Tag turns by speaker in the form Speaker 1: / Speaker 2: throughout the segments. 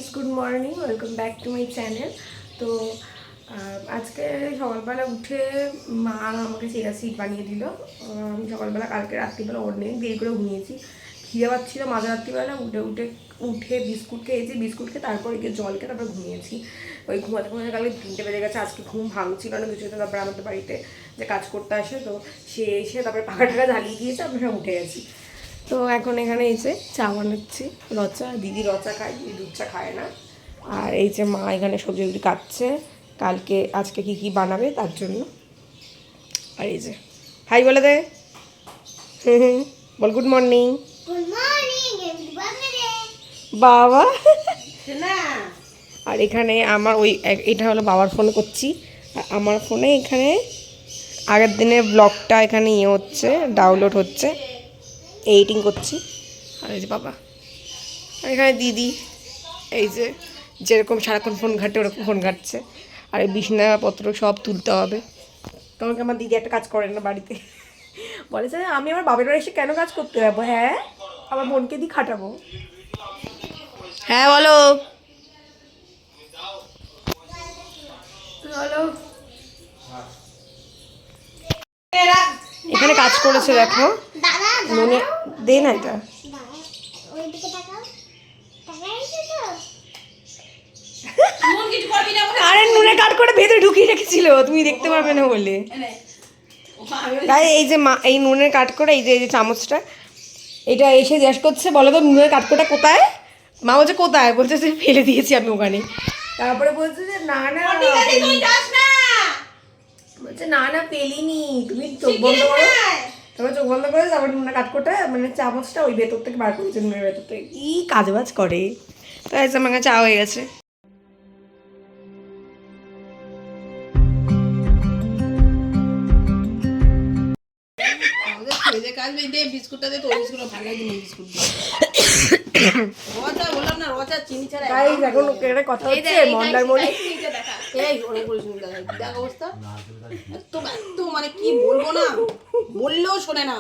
Speaker 1: Guys, good morning, welcome back to my channel. তো আজকে সকালবেলা উঠে মা আমাকে চিয়া সিড বানিয়ে দিল। আমি সকালবেলা কালকে রাত্রিবেলা অনেক দেরি করে ঘুমিয়েছি, খিদে পাচ্ছিল মাঝরাত্রিবেলা। উঠে বিস্কুট খেয়েছি, বিস্কুট খেয়ে তারপর গিয়ে জল খেয়ে তারপর ঘুমিয়েছি। ওই ঘুমাতে ঘুমাতে কালকে 3টে বেজে গেছে। আজকে ঘুম ভাঙছিল না কিছুতে। তারপরে আমাদের বাড়িতে যে কাজ করতে আসে, তো সে এসে তারপরে পাখা টাকা জ্বালিয়ে দিয়েছে, আমরা সব উঠে গেছি। তো এখন এখানে এসে চা বানাচ্ছি। রচা দিদি রচা খায়, দিদি দুধ চা খায় না। আর এই যে মা এখানে সবজিগুলি কাটছে আজকে কি কি বানাবে তার জন্য। আর এই যে হাই বলে দে, বল গুড মর্নিং। বাবা আর এখানে আমার এটা হলো বাবার ফোনে করছি, আর আমার ফোনে এখানে আগের দিনের ব্লগটা এখানে হচ্ছে, ডাউনলোড হচ্ছে, এডিটিং করছি। আর এই যে বাবা, আর এখানে দিদি এই যে যেরকম সারাক্ষণ ফোন ঘাটে ওরকম ফোন ঘাটছে। আর এই বিছানাপত্র সব তুলতে হবে। তোমাকে আমার দিদি একটা কাজ করেন না বাড়িতে, বলেছে আমি আমার বাবার বাড়ি এসে কেন কাজ করতে যাবো? হ্যাঁ, আমার বোনকে দিয়ে খাটাবো। হ্যাঁ বলো বলো। এখানে কাজ করেছে দেখো, নুনে দে না এটা। আরে নুনে কাট করে ভেতরে ঢুকিয়ে রেখেছিল, তুমি দেখতে পারবে না বলে। তাই এই যে মা এই নুনের কাট করে এই যে চামচটা, এটা এসে জিজ্ঞেস করছে বলো তো নুনের কাটকোটা কোথায়? মা বলছে কোথায়? বলছে যে ফেলে দিয়েছি আমি ওখানে। তারপরে বলছে যে না না, বলছে না না পেলিনি, তুমি চোখ বন্ধ করো। তারপর চোখ বন্ধ করে তারপর নুনের কাটকোটা মানে চামচটা ওই ভেতর থেকে বার করেছে, নুনের ভেতর থেকে। কি কাজবাজ করে। তাই আমার কাছে চা হয়ে গেছে। কথা হচ্ছে মন্দারমণি,
Speaker 2: মানে কি বলবো না, বললেও শোনে না।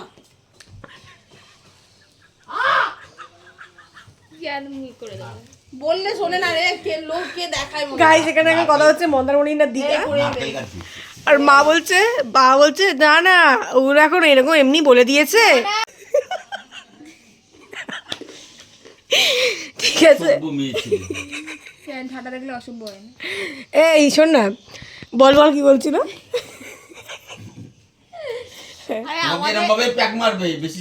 Speaker 2: বললে শোনে না রে, কে লোক কে দেখায়।
Speaker 1: গাইস এখানে এখন কথা হচ্ছে মন্দারমণির না দিদা। আর মা বলছে না না ওরা এখন এরকম এমনি বলে দিয়েছে। ঠিক আছে,
Speaker 3: ঠান্ডা দেখলে অশুভ হয়।
Speaker 1: এই শোন না, বল বল কি বলছিল।
Speaker 4: প্যাক মারবে বেশি,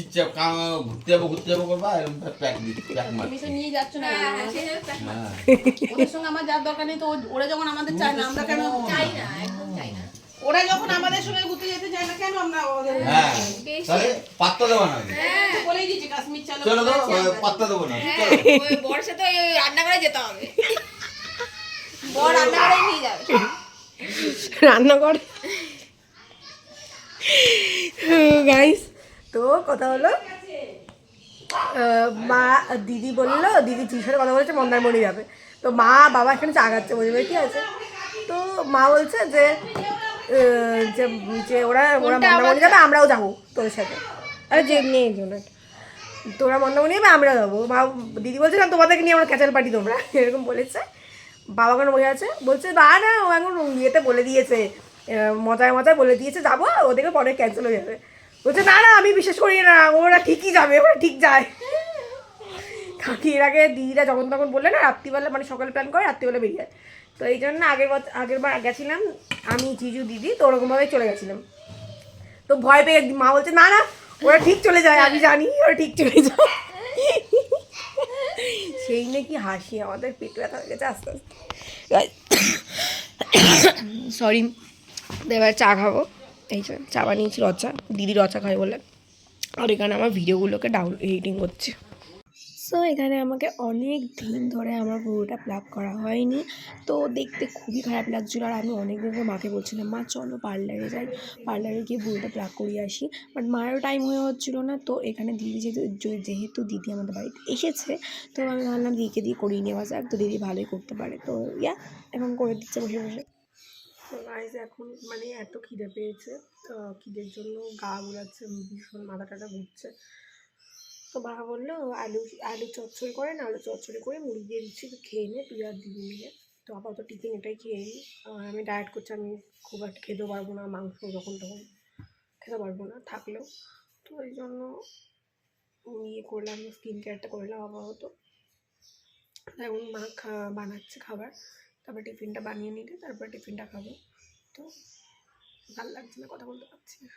Speaker 4: ঘুরতে যাবো করবা এরকম প্যাক মারবে।
Speaker 2: নিয়ে যাচ্ছ না ওদের সঙ্গে আমার যার দরকার নেই, তো ওরা যখন আমাদের চায় না আমরা কেন চাই না? একদম চাই না। ওরা যখন আমাদের সঙ্গে ঘুরতে যেতে চায় না কেন আমরা ওদের?
Speaker 4: হ্যাঁ তাহলে পাত্তা দেব না।
Speaker 2: বলেই দিচ্ছি কাশ্মীর চলো
Speaker 4: তো পাত্তা দেব না।
Speaker 3: ওই বড় সাথে ওই রান্না করে যেতে হবে, বড় রান্না করে নিয়ে যাবে,
Speaker 1: রান্না করে। গাইস তো কথা হলো, মা দিদি বললো, দিদি সাথে কথা বলেছে মন্দারমণি যাবে। তো মা বাবা এখানে চা খাচ্ছে, বুঝবে ঠিক আছে। তো মা বলছে যে যে ওরা মন্দারমণি যাবে, আমরাও যাবো তোর সাথে। আরে যে নেই তোরা মন্দারমণি যাবে, আমরা যাবো। মা দিদি বলছে না তোমাদেরকে নিয়ে আমরা ক্যাচাল পার্টি, তোমরা এরকম বলেছে। বাবা কেন বসে আছে, বলছে না না ও এখন ইয়েতে বলে দিয়েছে, মজায় মজায় বলে দিয়েছে যাবো, ওদেরকে পরে ক্যান্সেল হয়ে যাবে। বলছে না না আমি বিশ্বাস করি না, ওরা ঠিকই যাবে, ওরা ঠিক যায়। কাকি এর আগে দিদিরা যখন তখন বললে না রাত্রিবেলা, মানে সকালে প্ল্যান করে রাত্রিবেলা বেরিয়ে যায়। তো এই জন্য আগের বার গেছিলাম আমি, জিজু, দিদি, তো ওরকমভাবেই চলে গেছিলাম। তো ভয় পেয়ে মা বলছে না না ওরা ঠিক চলে যায়, আমি জানি ওরা ঠিক চলে যায়। সেই নাকি হাসি, আমাদের পেট ব্যথা হয়ে গেছে আস্তে আস্তে। সরি, এবার চা খাবো। এই যে চা বানিয়েছি রচা, দিদি রচা খাই বলে। আর এখানে আমার ভিডিওগুলোকে এডিটিং করছে। সো এখানে আমাকে অনেক দিন ধরে আমার পুরোটা প্লাগ করা হয়নি, তো দেখতে খুবই খারাপ লাগছিলো। আর আমি অনেক দিন ধরে মাকে বলছিলাম মা চলো পার্লারে যাই, পার্লারে গিয়ে পুরোটা প্লাগ করিয়ে আসি, বাট মায়েরও টাইম হয়ে হচ্ছিলো না। তো এখানে দিদি যেহেতু দিদি আমাদের বাড়িতে এসেছে, তো আমি ভাবলাম দিদিকে দিয়ে করিয়ে নেওয়া যাক, তো দিদি ভালোই করতে পারে। তো এখন করে দিচ্ছে বসে বসে। তো গাইস এখন মানে এত খিদে পেয়েছে, খিদের জন্য গা গুলাচ্ছে, ভীষণ মাথা টাটা ঘুরছে। তো বাবা বললো আলু আলু চচ্চড়ি করে না, আলু চচ্চড়ি করে মুড়ি দিয়ে দিচ্ছি, তো খেয়ে নে তুই আর দিদি মিলে। তো আপাতত টিফিন এটাই খেয়ে নিই। আর আমি ডায়েট করছি, আমি খুব একটা খেতেও পারবো না মাংস, যখন তখন খেতে পারবো না থাকলেও। তো ওই জন্য ইয়ে করলাম, স্কিন কেয়ারটা করলাম আপাতত। এখন মা বানাচ্ছে খাবার, তারপর টিফিনটা বানিয়ে নিলে তারপর টিফিনটা খাবো। তো ভালো লাগছে না, কথা বলতে পারছি না।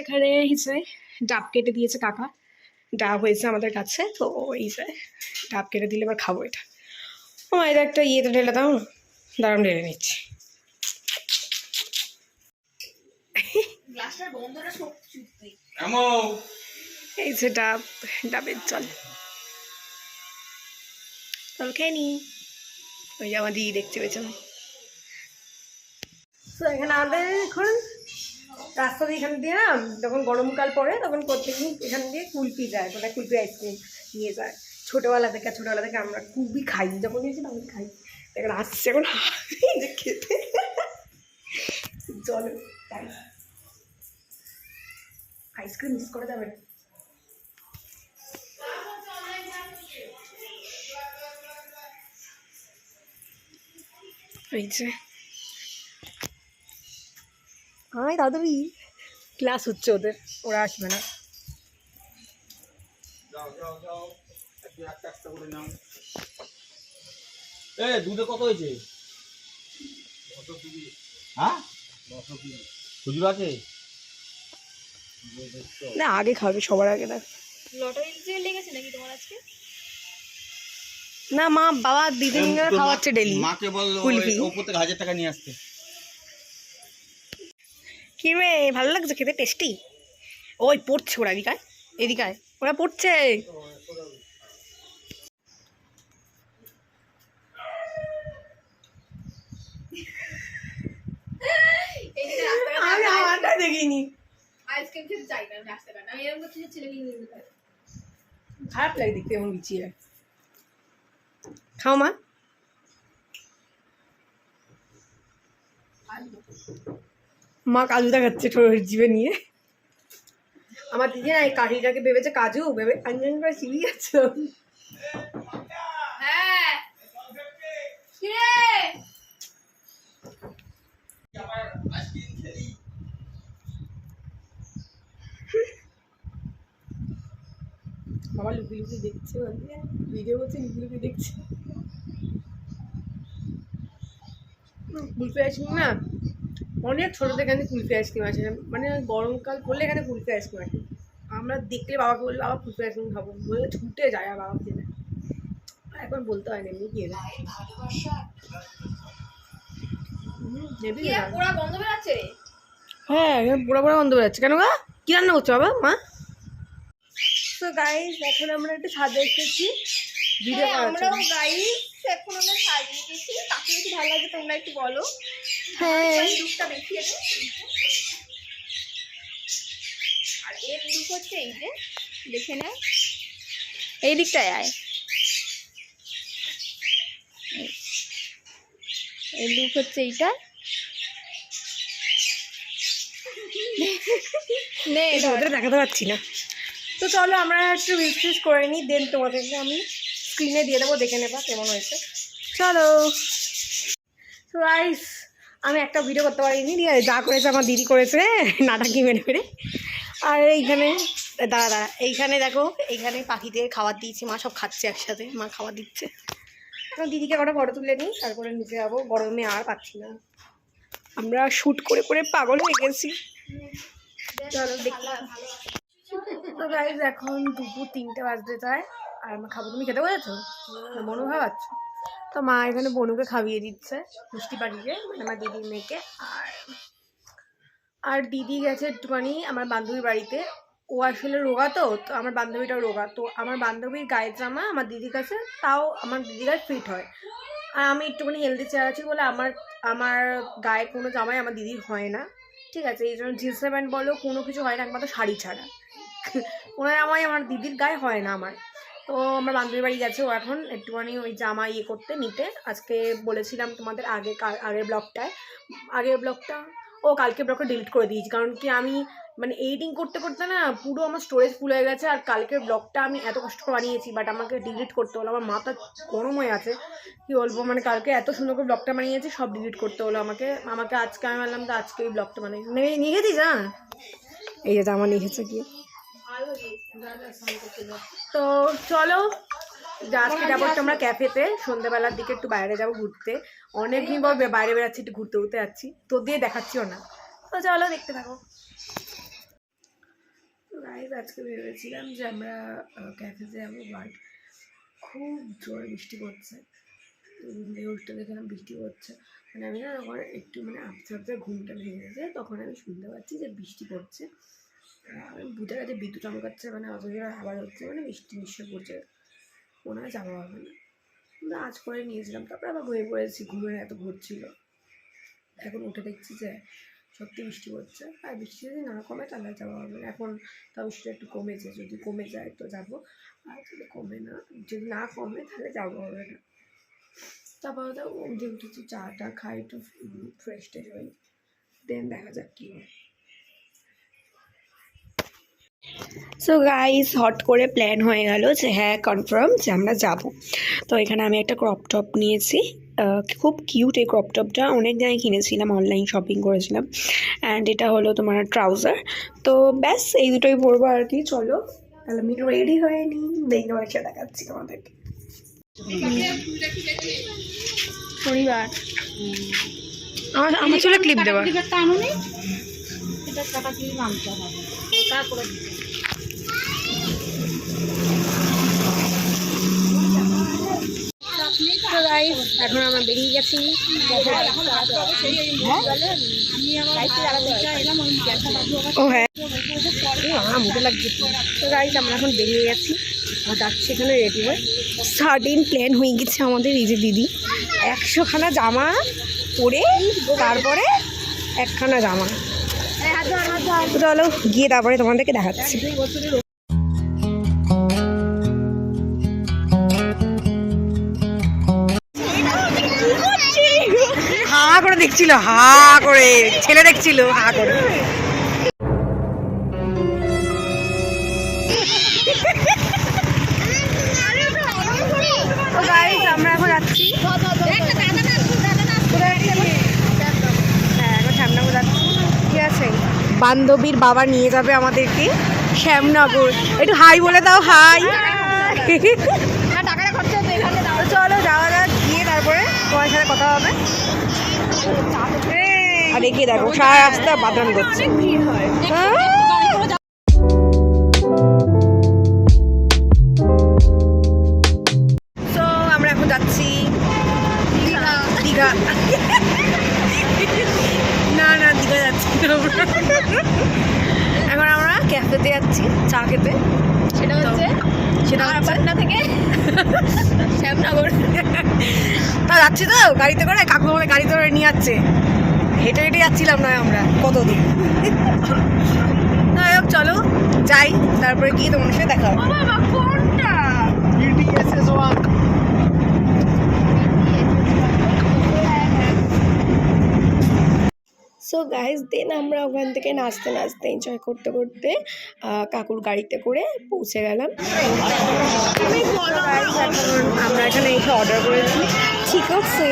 Speaker 1: এখানে হিসেবে ডাব কেটে দিয়েছে কাকা, ডাব হয়েছে আমাদের কাছে, তো এই যে ডাব কেটে দিলে এবার খাবো এটা। ও এটা একটা ইয়েতে ঢেলে দাও, দাঁড়ান ঢেলে নিচ্ছি।
Speaker 3: গ্লাসটার বন্ধটা সত্যি
Speaker 1: এই যে ডাব, ডাবের জল জল খেয়ে নি। ওই যে আমার দিদি দেখতে পেয়েছেন। তো এখানে আমাদের এখন রাস্তা দিয়ে এখান দিয়ে না, যখন গরমকাল পড়ে তখন প্রত্যেকদিন এখান দিয়ে কুলফি যায়, মানে কুলফি আইসক্রিম নিয়ে যায়। ছোটোবেলা থেকে আমরা খুবই খাই, যখন নিয়েছি তখন খাই। এখন আসছে এখন যে খেতে জল তাই আইসক্রিম মিস করা যাবে না। এই যে আয় দাদুরি ক্লাস হচ্ছে ওদের, ওরা আসবে না।
Speaker 4: দুধে কত হয়েছে? হ্যাঁ খুচরো আছে
Speaker 1: না আগে খাবে সবার আগে না।
Speaker 3: লটারি দিতে লেগেছে নাকি তোমার আজকে?
Speaker 1: না মা বাবা দিদি খাওয়াচ্ছে ডেলি।
Speaker 4: মাকে বললো
Speaker 1: কুলফি।
Speaker 4: ওপর থেকে 1000 টাকা নিয়ে আসতে।
Speaker 1: কি রে ভালো লাগছে খেতে, টেস্টি? ওই পড়ছে ওরা, এদিকায় এদিকায় ওরা পড়ছে। আমি আমারটা দেখিনি।
Speaker 3: আইসক্রিম খেতে চাই না রাস্তাঘাট, আমি এরকম কিছু ছেলে নিয়ে
Speaker 1: খারাপ লাগে দেখতে এমন বিছিয়ে। খাও মা। মা কাজু দেখাচ্ছে জিভে নিয়ে। আমার দিদি না এই কাঠিটাকে ভেবেছে কাজু, ভেবে আঞ্জন করে চিবি যাচ্ছে।
Speaker 3: হ্যাঁ
Speaker 1: বাবা লুকি লুকি দেখছে, ভিডিও করছে লুকি লুকি দেখছে। কুলফি আইসক্রিম না অনেক ছোটো থেকে এখানে কুলফি আইসক্রিম আছে, মানে গরমকাল পড়লে এখানে কুলফি আইসক্রিম আছে। আমরা দেখলে বাবাকে বললে বাবা কুলফি আইসক্রিম খাবো বলে ছুটে যায়, আর বাবা খেলে এখন বলতে হয় না এমনি খেয়ে যায়।
Speaker 3: পুরা বন্ধ বেরাচ্ছে রে।
Speaker 1: হ্যাঁ বুড়া বুড়া বন্ধ হয়ে যাচ্ছে কেন গা? কি রান্না করছো বাবা মা? তো গাইস এখন আমরা একটু ছাদে এসেছি ভিডিও করার
Speaker 3: আমরাও
Speaker 1: জন্য।
Speaker 3: গাইস এখন আমরা সাজিয়ে দিয়েছি, কাকে বেশি ভালো লাগে তোমরা একটু বলো।
Speaker 1: হ্যাঁ
Speaker 3: লুকটা দেখিয়ে দে। আর এর লুক হচ্ছে এই যে, দেখে নে এই দিকটায় আয়, এই লুক হচ্ছে এইটা। নে
Speaker 1: এটা ওদের দেখাতে পারছি না। তো চলো আমরা একটু রিলস করে নিই, দেন তোমাদেরকে আমি স্ক্রিনে দিয়ে দেবো, দেখে নেবা কেমন হয়েছে। চলো। তো গাইস আমি একটা ভিডিও করতে পারিনি, ঠিক আছে? যা করেছে আমার দিদি করেছে নাটাকি মেরে মেরে। আর এইখানে দাঁড়া এইখানে দেখো, এইখানে পাখিদের খাবার দিয়েছি, মা সব খাচ্ছে একসাথে, মা খাবার দিচ্ছে। তো দিদিকে কটা ফটো তুলে নিই, তারপরে নিচে যাবো, গরমে আর পাচ্ছি না, আমরা শ্যুট করে করে পাগল হয়ে গেছি। চলো দেখি। তো গাইজ এখন দুপুর 3টে বাজতে যায় আর আমার খাবো। তুমি খেতে বলেছো? বনু খাওয়াচ্ছ? তো মা এখানে বনুকে খাইয়ে দিচ্ছে, মিষ্টি পাখিকে, মানে আমার দিদির মেয়েকে। আর দিদি গেছে একটুখানি আমার বান্ধবীর বাড়িতে। ও আসলে রোগা, তো তো আমার বান্ধবীটাও রোগা, তো আমার বান্ধবীর গায়ের জামা আমার দিদির কাছে, তাও আমার দিদির গায়ে ফিট হয়। আর আমি একটুখানি হেলদি চেয়ার আছি বলে আমার গায়ে কোনো জামাই আমার দিদির হয় না, ঠিক আছে? এই জন্য জিন্স প্যান্ট বলো কোনো কিছু হয় না, একমাত্র শাড়ি ছাড়া ওনার জামাই আমার দিদির গায়ে হয় না আমার। তো আমার বান্ধবীর বাড়ি গেছে ও এখন একটুখানি ওই জামা নিতে। আজকে বলেছিলাম তোমাদের আগের ব্লগটা ও কালকে ব্লগটা ডিলিট করে দিয়েছি, কারণ কি আমি মানে এডিটিং করতে করতে না পুরো আমার স্টোরেজ ফুল হয়ে গেছে। আর কালকের ব্লগটা আমি এত কষ্ট করে বানিয়েছি, বাট আমাকে ডিলিট করতে হলো, আমার মাথা গরম হয়ে আছে কি বলবো। মানে কালকে এত সুন্দর করে ব্লগটা বানিয়েছি, সব ডিলিট করতে হলো আমাকে আজকে। আমি বললাম তো আজকে এই ব্লগটা নিয়ে গেছিস। হ্যাঁ এই যে জামা নিয়ে এসেছে কি। তো চলো আজকে যাবো একটু আমরা ক্যাফেতে, সন্ধ্যেবেলার দিকে একটু বাইরে যাবো ঘুরতে। অনেকদিন পর বাইরে বেরাচ্ছি, একটু ঘুরতে ঘুরতে যাচ্ছি, তো দিয়ে দেখাচ্ছিও না। তো চলো দেখতে থাকো। তো গাইজ আজকে ভেবেছিলাম যে আমরা ক্যাফেতে যাবো, বাট খুব জোর বৃষ্টি পড়ছে। নিউজটা দেখলাম বৃষ্টি পড়ছে, মানে আমি না তখন একটু মানে আবছা ঘুমটা ভেঙেছে, তখন আমি শুনতে পাচ্ছি যে বৃষ্টি পড়ছে। আমি বুঝে গেছে বিদ্যুৎ চমকাচ্ছে, মানে অত জোরে আবার হচ্ছে, মানে বৃষ্টি নিশ্চয় পড়ছে, মনে হয় যাওয়া হবে না। কিন্তু আজ করে নিয়েছিলাম, তারপরে আবার ঘুমিয়ে পড়েছি, ঘুমের এত ভোর ছিল। এখন উঠে দেখছি যে সত্যি বৃষ্টি পড়ছে, আর বৃষ্টি যদি না কমে তাহলে যাওয়া হবে না। এখন তাও বৃষ্টিটা একটু কমেছে, যদি কমে যায় তো যাবো, আর যদি কমে না, যদি না কমে তাহলে যাওয়া হবে না। তারপরে তো উঠে উঠেছি, চাটা খাই, একটু ফ্রেশ ট্রেশ হই, দেন দেখা যাক কী হয়। সো গাইস হট করে প্ল্যান হয়ে গেল যে হ্যাঁ কনফার্ম যে আমরা যাব। তো এখানে আমি একটা ক্রপ টপ নিয়েছি, খুব কিউট এই ক্রপ টপটা, অনেক জায়গায় কিনেছিলাম, অনলাইন শপিং করেছিলাম। অ্যান্ড এটা হলো তোমার ট্রাউজার। তো ব্যাস এই দুটোই পরবো আর কি। চলো তাহলে আমি রেডি হয়ে নিই, দেখে অনেকটা দেখাচ্ছি তোমাদেরকে। পরিবার আমার চুলে ক্লিপ দেওয়া, এখন আমরা বেরিয়ে গেছি। ও হ্যাঁ আমার মুখে লাগছে। তো গাইস আমরা এখন বেরিয়ে গেছি, যাচ্ছি এখানে রেডি হয়ে। সাডেন প্ল্যান হয়ে গেছে আমাদের, এই যে দিদি 100খানা জামা পরে তারপরে একখানা জামা। চলো গিয়ে তারপরে তোমাদেরকে দেখাচ্ছি। হা করে দেখছিল, হা করে ছেলে দেখছিল, হা করে। আমরা এখন যাচ্ছি, ঠিক আছে। বান্ধবীর বাবা নিয়ে যাবে আমাদেরকে শ্যামনগর। একটু হাই বলে দাও, হাই। চলো যাওয়া যাক, গিয়ে তারপরে তোমার সাথে কথা হবে। আর এগিয়ে দেখো সারা রাস্তা বাদাম করছে। তো আমরা এখন যাচ্ছি দীঘা। না না দীঘা যাচ্ছি এখন আমরা ক্যাফেতে যাচ্ছি চা খেতে। সেটা হচ্ছে পাটনা থেকে শ্যামনগর। তা যাচ্ছি তো গাড়িতে করে, কাকু আমাদের গাড়িতে করে নিয়ে যাচ্ছে, হেঁটে হেঁটে যাচ্ছিলাম না আমরা কতদিন। যাই হোক চলো যাই, তারপরে গিয়ে তোমার সাথে দেখা হবে। সো গাইজ দেন আমরা ওখান থেকে নাচতে নাচতে এনজয় করতে করতে কাকুর গাড়িতে করে পৌঁছে গেলাম। আমরা এখানে এসে অর্ডার করেছি, ঠিক আছে।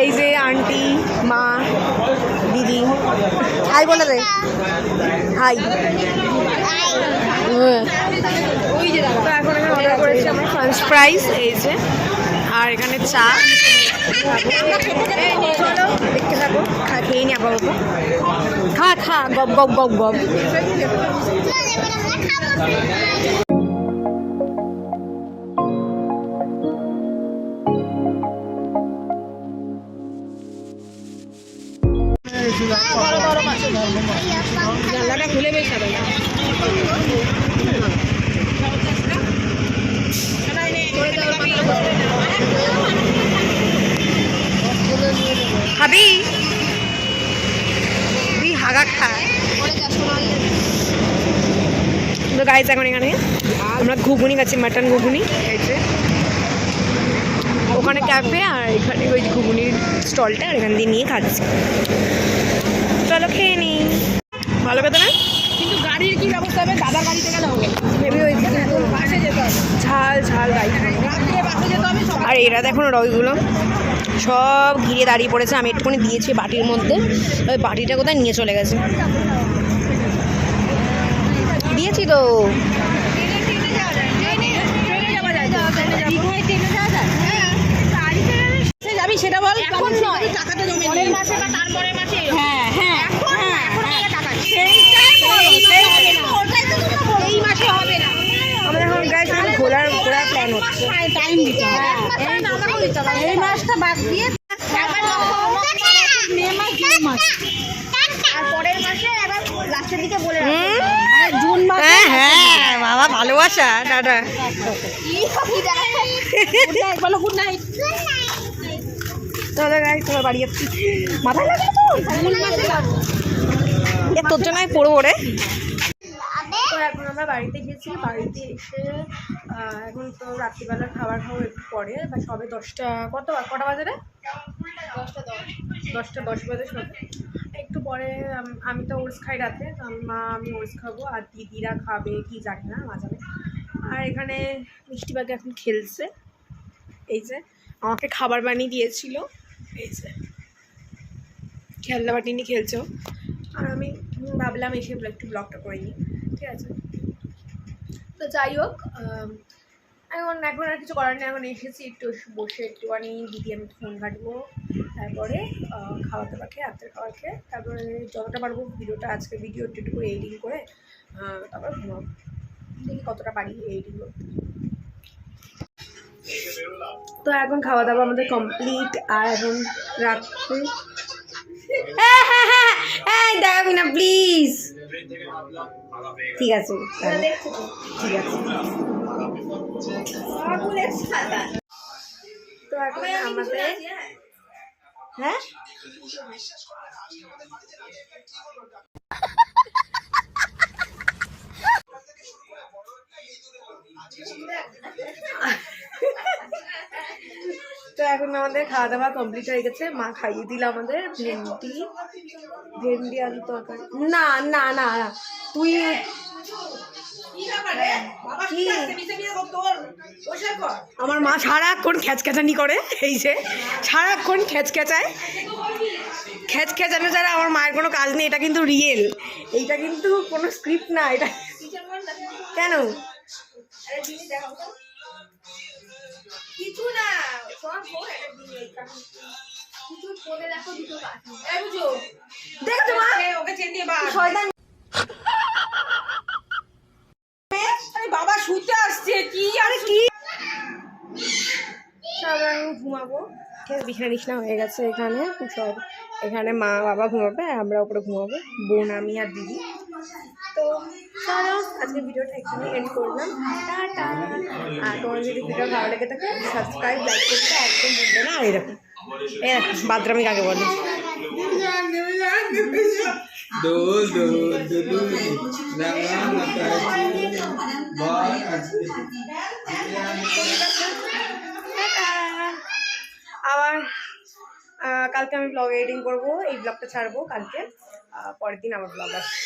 Speaker 1: এই যে আন্টি, মা, দিদি, হাই বলে দে, হাই। তো এখন এখানে অর্ডার করেছি আমরা ফ্রেঞ্চ ফ্রাইস, এই যে, আর এখানে চা। চলো দেখতে থাকো, খেয়ে নি আপাতত। খা খা গপ গপ গপ গপ। জানলাটা খুলে বেশ হবে না। খাবি তুই হাগা খা। তো গাইজ এখন এখানে আমরা ঘুগনি খাচ্ছি, মাটন ঘুগনি। ওখানে ক্যাফে আর এখানে ওই ঘুগনির স্টলটা আর এখান দিয়ে নিয়ে খাচ্ছি। চলো খেয়ে নিই। ভালো কথা না?
Speaker 2: কিন্তু গাড়ির কি ব্যবস্থা হবে? দাদার গাড়িতে গেলে হবে,
Speaker 1: ভেবে ওই
Speaker 2: বাসে যেতে হবে,
Speaker 1: ঝাল ঝাল গাড়ি।
Speaker 2: রাত্রে বাসে যেতে হবে।
Speaker 1: আর এরা দেখুন রয়গুলো সব ঘিরে দাঁড়িয়ে পড়েছে। আমি একটুখানি দিয়েছি বাটির মধ্যে, ওই বাটিটা কোথায় নিয়ে চলে গেছে। দিয়েছি তো।
Speaker 2: যাবি সেটা বল, এখন নয়, টাকাটা জমে পরের মাসে বা তারপরের মাসে। হ্যাঁ হ্যাঁ, এই মাসে হবে না।
Speaker 1: আমাদের এখন গাইস ঘোরার প্ল্যান হচ্ছে।
Speaker 2: টাইম দিতে হবে, এই মাসটা বাদ দিয়ে মে মাস, জুন মাস, আর পরের মাসে আবার লাস্টের দিকে বলে জুন মাস।
Speaker 1: হ্যাঁ হ্যাঁ বাবা, ভালোবাসা। টাটা।
Speaker 2: বলো গুড নাইট।
Speaker 1: চলো গাইস, তোমার বাড়ি যাচ্ছি। মাথায় লাগে তো তোর জন্য আমি পড়বো রে। তো এখন আমরা বাড়িতে গেছি। বাড়িতে এসে এখন তো রাত্রিবেলা খাবার খাবো একটু পরে, বা সবে 10টা কটা বাজে রে? 10:10 বাজে সবে। একটু পরে আমি তো ওটস খাই রাতে, আমি ওটস খাবো আর দিদিরা খাবে কি জানি না মাঝাবে। আর এখানে মিষ্টিবাগে এখন খেলছে। এই যে আমাকে খাবার বানিয়ে দিয়েছিল, এই যে খেলনা বাটি নিয়ে খেলছো। আর আমি ভাবলাম এসে একটু ব্লগটা করে নিই, ঠিক আছে? তো যাই হোক, এখন আর কিছু করার নেই। এখন এসেছি একটু বসে একটুখানি দিদি আমি ফোন ঘাটবো, তারপরে খাওয়া দাওয়া খেয়ে রাত্রের খাবার খেয়ে তারপরে যতটা পারবো ভিডিওটা আজকে ভিডিও একটু করে এডিটিং করে তারপরে ঘুমাবো। দেখি কতটা পারি এডিটিং করতে। তো এখন খাওয়া দাওয়া আমাদের কমপ্লিট। আর এখন রাত্রে দেখাবি না প্লিজ। ঠিক আছে ঠিক আছে। তো এখন আমাদের হ্যাঁ তো এখন আমাদের খাওয়া দাওয়া কমপ্লিট হয়ে গেছে। মা খাইয়ে দিল আমাদের ভেন্ডি আলু তরকারি। না না না না, তুই আমার মা সারাক্ষণ খ্যাচখ্যাচানি করে। এই যে সারাক্ষণ খ্যাচখ্যাচায়, খ্যাচখ্যাচানো ছাড়া আমার মায়ের কোনো কাজ নেই। এটা কিন্তু রিয়েল, এইটা কিন্তু কোনো স্ক্রিপ্ট না। এটা কেন
Speaker 3: কিছু না, কিছু করে দেখো দুটো পাখি। বুঝো
Speaker 1: দেখো মা,
Speaker 2: ওকে চেনিয়ে বা
Speaker 1: শয়তান
Speaker 2: বাবা শুতে আসছে কি।
Speaker 1: আরে কি সব আমি ঘুমাবো। বিছানা টিছানা হয়ে গেছে এখানে সব। এখানে মা বাবা ঘুমাবে আর আমরা ওপরে ঘুমাবো, বোন আমি আর দিদি। তো চলো আজকে ভিডিওটা এখানে এন্ড করলাম। টাটা। আর তোমার যদি ভিডিও ভালো লেগে থাকে সাবস্ক্রাইব লাইক করতে একদম ভুলবে না। আর এরকম বাদরামি কাকে বলে। আবার কালকে আমি ব্লগ এডিটিং করবো, এই ব্লগটা ছাড়বো কালকে। পরের দিন আমার ব্লগ আসবে।